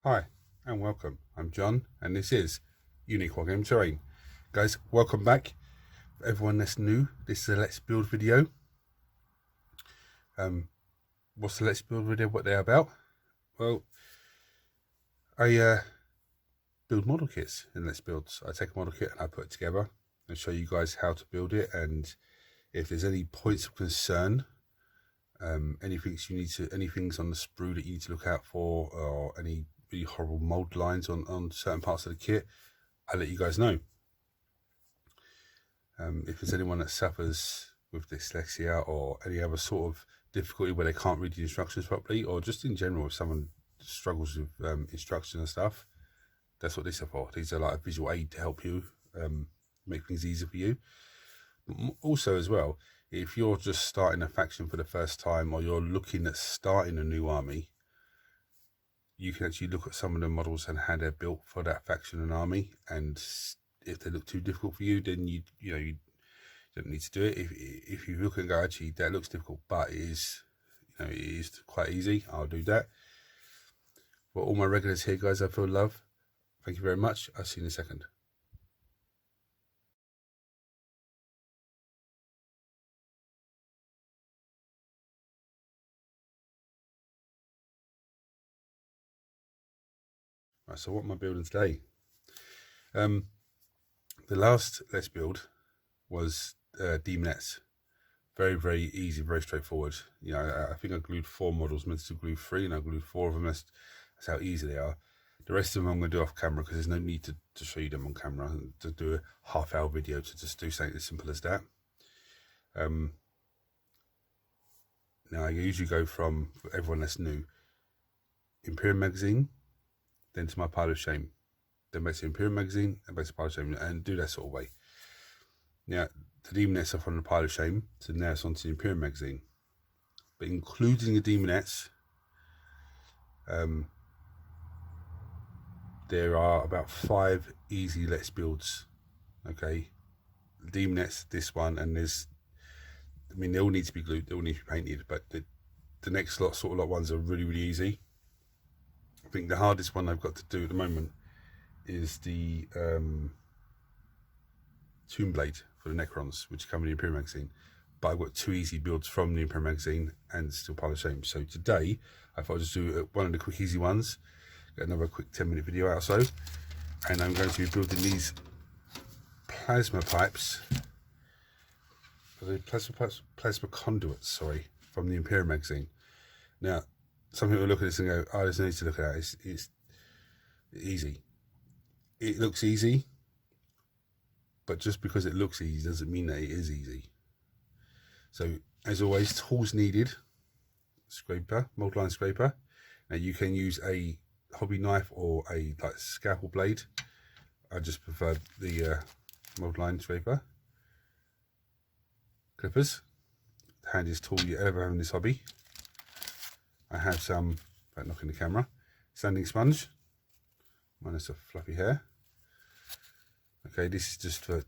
Hi and welcome. I'm John and this is Unique Wargame Terrain. Guys, welcome back. For everyone that's new, this is a Let's Build video. What's the Let's Build video? What they're about? Well, I build model kits in Let's Builds. I take a model kit and I put it together and show you guys how to build it, and if there's any points of concern, anything's on the sprue that you need to look out for, or any really horrible mold lines on certain parts of the kit, I'll let you guys know. If there's anyone that suffers with dyslexia or any other sort of difficulty where they can't read the instructions properly, or just in general if someone struggles with instructions and stuff, that's what these are for. These are like a visual aid to help you make things easier for you. Also as well, if you're just starting a faction for the first time, or you're looking at starting a new army, you can actually look at some of the models and how they're built for that faction and army, and if they look too difficult for you, then you don't need to do it. If you look and go, actually that looks difficult, but it is quite easy, I'll do that. For all my regulars here, guys, I feel love. Thank you very much. I'll see you in a second. Right, so what am I building today? The last Let's Build was Demonettes. Very easy, very straightforward. I think I glued 4 models, meant to glue 3, and I glued 4 of them. That's how easy they are. The rest of them I'm going to do off camera, because there's no need to show you them on camera, to do a half-hour video to just do something as simple as that. Now I usually go from, for everyone that's new, Imperium Magazine, then to my pile of shame, then back to Imperium Magazine, and back to pile of shame, and do that sort of way. Now the Demonettes are from the pile of shame, so now it's onto the Imperium Magazine. But including the Demonettes, there are about 5 easy Let's Builds. Okay, Demonettes, this one, and they all need to be glued, they all need to be painted, but the next lot ones are really easy. I think the hardest one I've got to do at the moment is the Tomb Blade for the Necrons, which come in the Imperium Magazine. But I've got 2 easy builds from the Imperium Magazine and still pile of shame. So today I thought I'd just do one of the quick easy ones, get another quick 10-minute video out or so, and I'm going to be building these plasma pipes, plasma conduits, sorry, from the Imperium Magazine. Now some people look at this and go, oh, there's no need to look at that, it's easy. It looks easy, but just because it looks easy doesn't mean that it is easy. So as always, tools needed: scraper, mold-line scraper. Now you can use a hobby knife or a scalpel blade. I just prefer the mold-line scraper. Clippers, the handiest tool you ever have in this hobby. I have some, without knocking the camera, sanding sponge, minus a fluffy hair. Okay, this is just for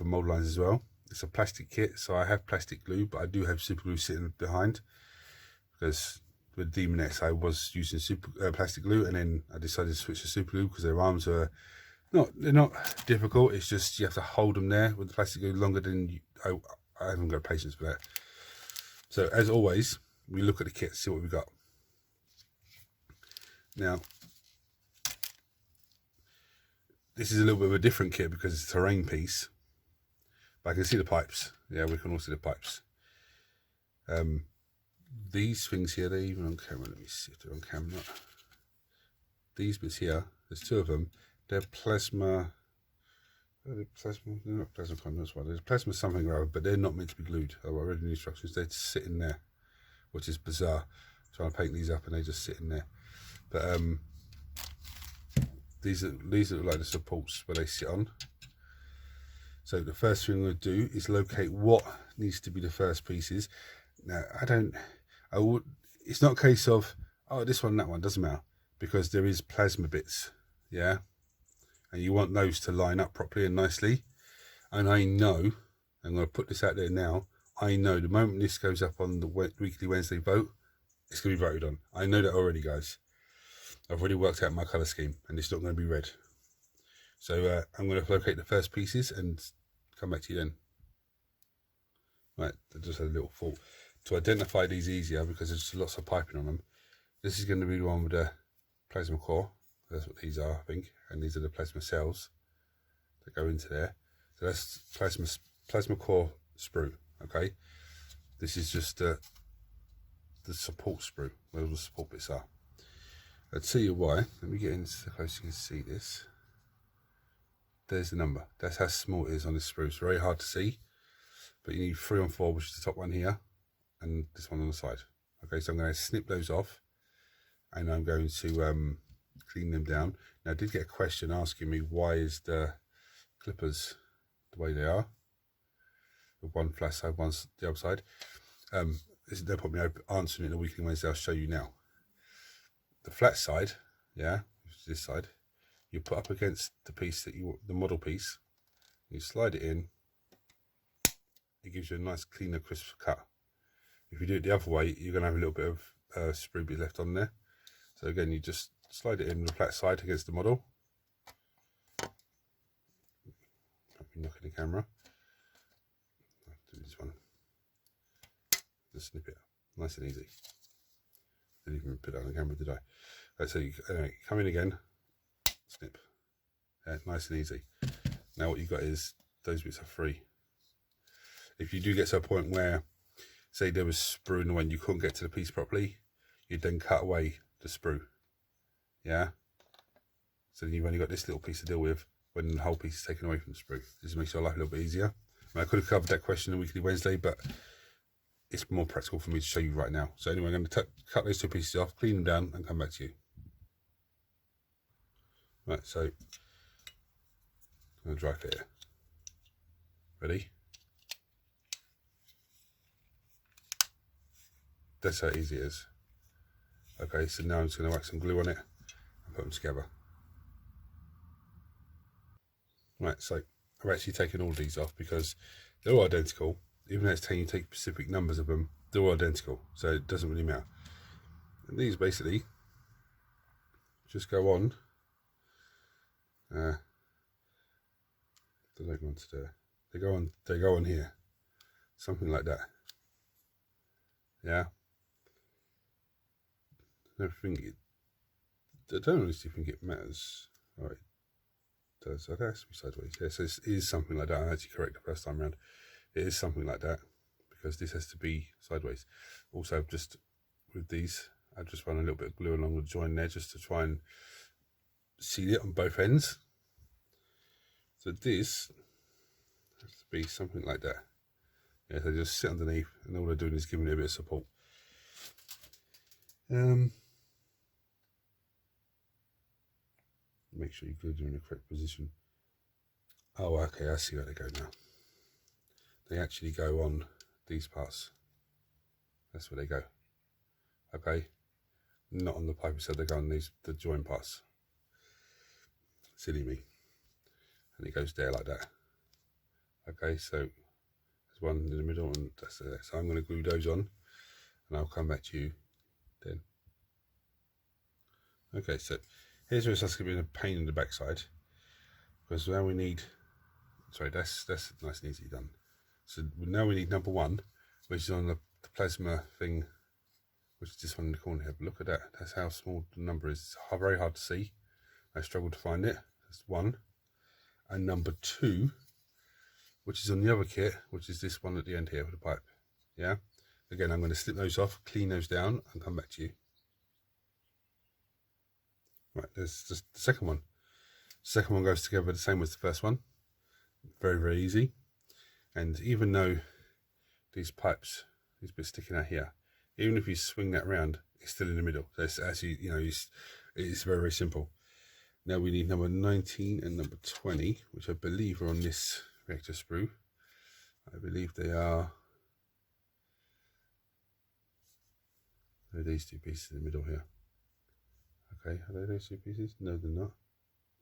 mold lines as well. It's a plastic kit, so I have plastic glue, but I do have super glue sitting behind, because with Demonettes I was using plastic glue, and then I decided to switch to super glue because their arms are they're not difficult. It's just you have to hold them there with the plastic glue longer than I haven't got patience for that. So as always, we look at the kit, see what we got. Now this is a little bit of a different kit because it's a terrain piece, but I can see the pipes. Yeah, we can all see the pipes. These things here, they're even on camera. Let me see if they're on camera. These bits here, there's 2 of them. They're plasma. They're not plasma conduits. There's plasma something or other, but they're not meant to be glued. I read the instructions. They're just sitting there, which is bizarre. I'm trying to paint these up and they just sit in there. But these look like the supports where they sit on. So the first thing I'm going to do is locate what needs to be the first pieces. Now it's not a case of, oh, this one, that one, doesn't matter, because there is plasma bits, yeah, and you want those to line up properly and nicely. And I know, I'm going to put this out there now, I know the moment this goes up on the weekly Wednesday vote, it's going to be voted on. I know that already, guys. I've already worked out my colour scheme, and it's not going to be red. So I'm going to locate the first pieces and come back to you then. Right, I just had a little thought. To identify these easier, because there's lots of piping on them, this is going to be the one with the plasma core. That's what these are, I think. And these are the plasma cells that go into there. So that's plasma core sprue, okay? This is just the support sprue, where all the support bits are. I'll tell you why. Let me get in so close you can see this. There's the number. That's how small it is on this sprue. It's very hard to see, but you need 3 on 4, which is the top one here, and this one on the side. Okay, so I'm going to snip those off, and I'm going to clean them down. Now, I did get a question asking me why is the clippers the way they are, with one flat side, one's the other side. They'll put me answering it in a weekly Wednesday. I'll show you now. The flat side, yeah, which is this side, you put up against the piece that the model piece, you slide it in, it gives you a nice cleaner crisp cut. If you do it the other way, you're going to have a little bit of sprue bit left on there. So again, you just slide it in the flat side against the model. Knocking the camera. I'll do this one. Just snip it. Nice and easy. Didn't even put it on the camera, did I? Right, so you come in again, snip. Yeah, nice and easy. Now what you've got is those bits are free. If you do get to a point where, say there was sprue in the way and you couldn't get to the piece properly, you'd then cut away the sprue. Yeah? So then you've only got this little piece to deal with when the whole piece is taken away from the sprue. This makes your life a little bit easier. I could have covered that question on Weekly Wednesday, but it's more practical for me to show you right now. So anyway, I'm going to cut those 2 pieces off, clean them down, and come back to you. Right, so I'm going to dry fit it. Ready? That's how easy it is. Okay, so now I'm just going to whack some glue on it and put them together. Right, so I've actually taken all these off because they're all identical. Even though it's telling you to take specific numbers of them, they're all identical, so it doesn't really matter. And these basically just go on. I don't know what to do. They go on here, something like that. Yeah. I don't honestly think it matters. All right. Does that has to be sideways? Yes, it is something like that. I had to correct the first time around. It is something like that because this has to be sideways. Also, just with these, I just run a little bit of glue along the join there just to try and seal it on both ends. So this has to be something like that. Yeah, so they just sit underneath, and all they're doing is giving it a bit of support. Make sure you glue them in the correct position. Oh, okay, I see where they go now. They actually go on these parts. That's where they go. Okay, not on the pipe side. They go on the join parts. Silly me. And it goes there like that. Okay, so there's one in the middle, and that's there. So I'm going to glue those on, and I'll come back to you then. Okay, so here's where it starts giving a pain in the backside, because now we need. Sorry, that's nice and easy done. So now we need number 1, which is on the plasma thing, which is this one in the corner here. But look at that. That's how small the number is. It's very hard to see. I struggled to find it. That's 1. And number 2, which is on the other kit, which is this one at the end here with the pipe. Yeah. Again, I'm going to snip those off, clean those down, and come back to you. Right, there's just the second one. The second one goes together the same as the first one. Very, very easy. And even though these pipes, these bits sticking out here, even if you swing that round, it's still in the middle. So it's actually, you know, it's very, very simple. Now we need number 19 and number 20, which I believe are on this reactor sprue. I believe they are. They're these 2 pieces in the middle here. Okay, are they those 2 pieces? No, they're not.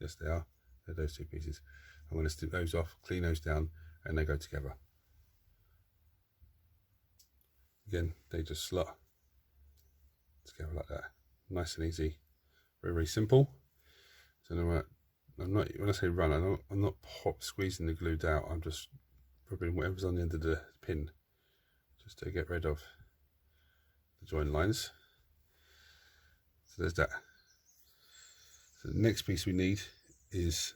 Yes, they are. They're those 2 pieces. I'm going to strip those off, clean those down, and they go together. Again, they just slot together like that. Nice and easy. Very, very simple. So now I'm not, when I say run, I'm not squeezing the glue out. I'm just rubbing whatever's on the end of the pin just to get rid of the join lines. So there's that. So the next piece we need is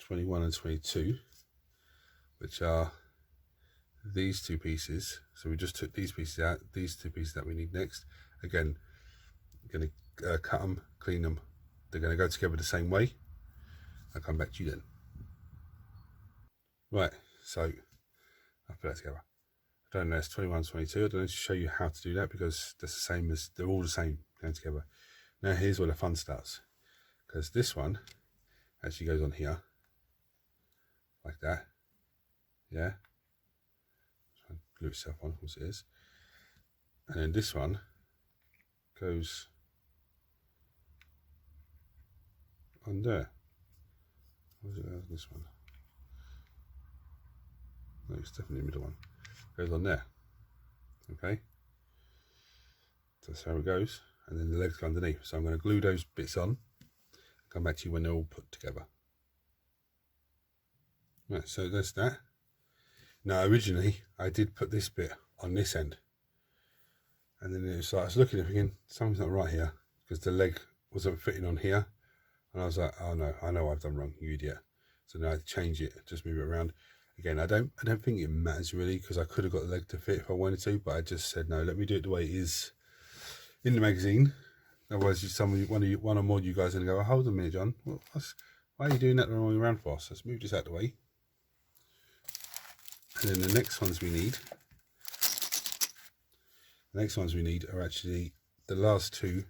21 and 22, which are these two pieces. So we just took these pieces out, these two pieces that we need next. Again, I'm going to cut them, clean them. They're going to go together the same way. I'll come back to you then. Right, so I'll put that together. I don't know, it's 21, 22. I don't need to show you how to do that because that's the same as, they're all the same going together. Now here's where the fun starts, because this one actually goes on here, like that. Yeah. Try and glue itself on, of course it is. And then this one goes on there. Where's it? This one? No, it's definitely the middle one. Goes on there. Okay. So that's how it goes. And then the legs go underneath. So I'm going to glue those bits on. Come back to you when they're all put together. Right, so that's that. Now originally I did put this bit on this end. And then it was like, I was looking at it thinking, something's not right here. Because the leg wasn't fitting on here. And I was like, oh no, I know what I've done wrong, you idiot. So now I had to change it, just move it around. Again, I don't think it matters really, because I could have got the leg to fit if I wanted to, but I just said no, let me do it the way it is in the magazine. Otherwise, one or more of you guys are going to go, oh, hold on a minute, John. Why are you doing that the wrong way around for us? Let's move this out of the way. And then the next ones we need, are actually the last two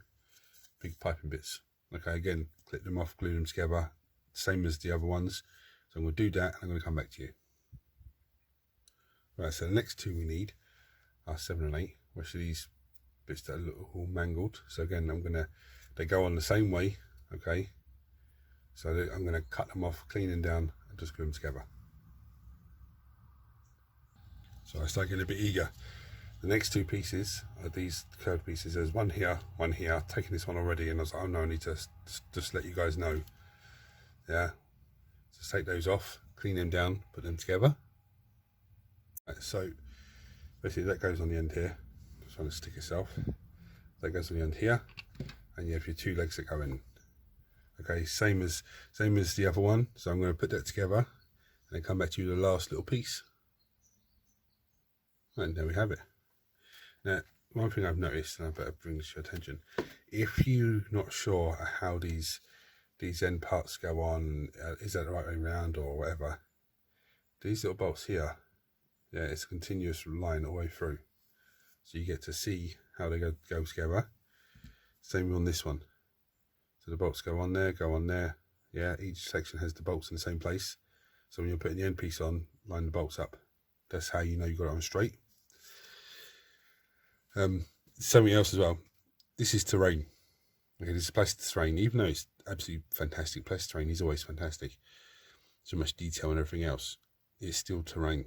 big piping bits. Okay, again, clip them off, glue them together, same as the other ones. So I'm going to do that, and I'm going to come back to you. Right, so the next two we need are 7 and 8, which are these bits that are all mangled. So again, they go on the same way, okay? So I'm going to cut them off, clean them down, and just glue them together. So I start getting a bit eager. The next two pieces are these curved pieces. There's one here, I've taken this one already, and I was like, oh no, I need to just let you guys know. Yeah, so take those off, clean them down, put them together. Right, so basically that goes on the end here. Just trying to stick itself. That goes on the end here, and you have your two legs that go in. Okay, same as the other one. So I'm going to put that together, and then come back to you with the last little piece. And there we have it. Now, one thing I've noticed, and I better bring this to your attention, if you're not sure how these end parts go on, is that the right way around or whatever, these little bolts here, yeah, it's a continuous line all the way through. So you get to see how they go together. Same on this one. So the bolts go on there. Yeah, each section has the bolts in the same place. So when you're putting the end piece on, line the bolts up. That's how you know you got it on straight. Something else as well. This is terrain. Okay, this is plastic terrain. Even though it's absolutely fantastic, plastic terrain is always fantastic. So much detail and everything else. It's still terrain.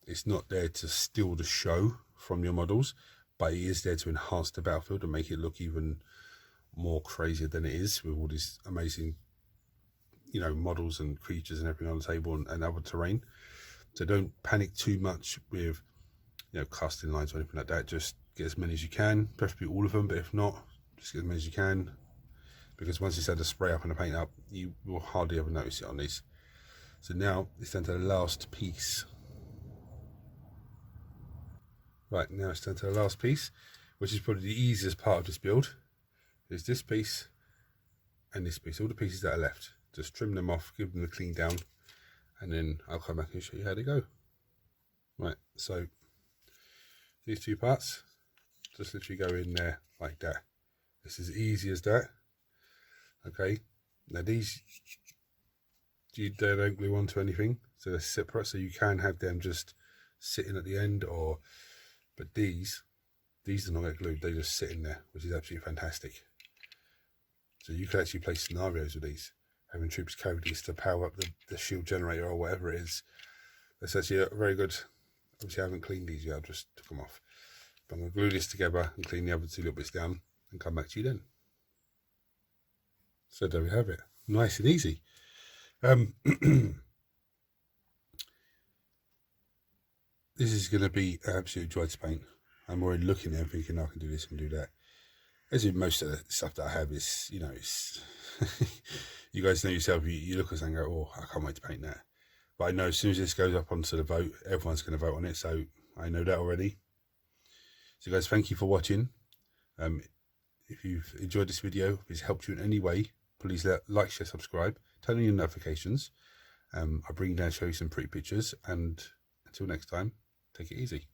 It's not there to steal the show from your models, but it is there to enhance the battlefield and make it look even more crazier than it is, with all these amazing, models and creatures and everything on the table and other terrain. So don't panic too much with, casting lines or anything like that. Just get as many as you can, preferably all of them, but if not, just get as many as you can, because once it's had the spray up and the paint up, you will hardly ever notice it on these. So now it's down to the last piece. Right, now it's down to the last piece, which is probably the easiest part of this build. Is this piece and this piece, all the pieces that are left. Just trim them off, give them a clean down, and then I'll come back and show you how they go. Right, so these two parts just literally go in there like that. It's as easy as that. Okay, now these, they don't glue onto anything, so they're separate, so you can have them just sitting at the end, but these do not get glued, they just sit in there, which is absolutely fantastic. So you can actually play scenarios with these, having troops carry these to power up the shield generator or whatever it is. That's actually a very good. Obviously I haven't cleaned these yet, I just took them off. But I'm going to glue this together and clean the other two little bits down and come back to you then. So there we have it. Nice and easy. This is going to be an absolute joy to paint. I'm already looking at it thinking I can do this and do that. As in most of the stuff that I have is, you know, it's you guys know yourself, you look at something and go, oh, I can't wait to paint that. But I know as soon as this goes up onto the vote, everyone's going to vote on it. So I know that already. So guys, thank you for watching. If you've enjoyed this video, if it's helped you in any way, please like, share, subscribe, turn on your notifications. I bring down, show you some pretty pictures, and until next time, take it easy.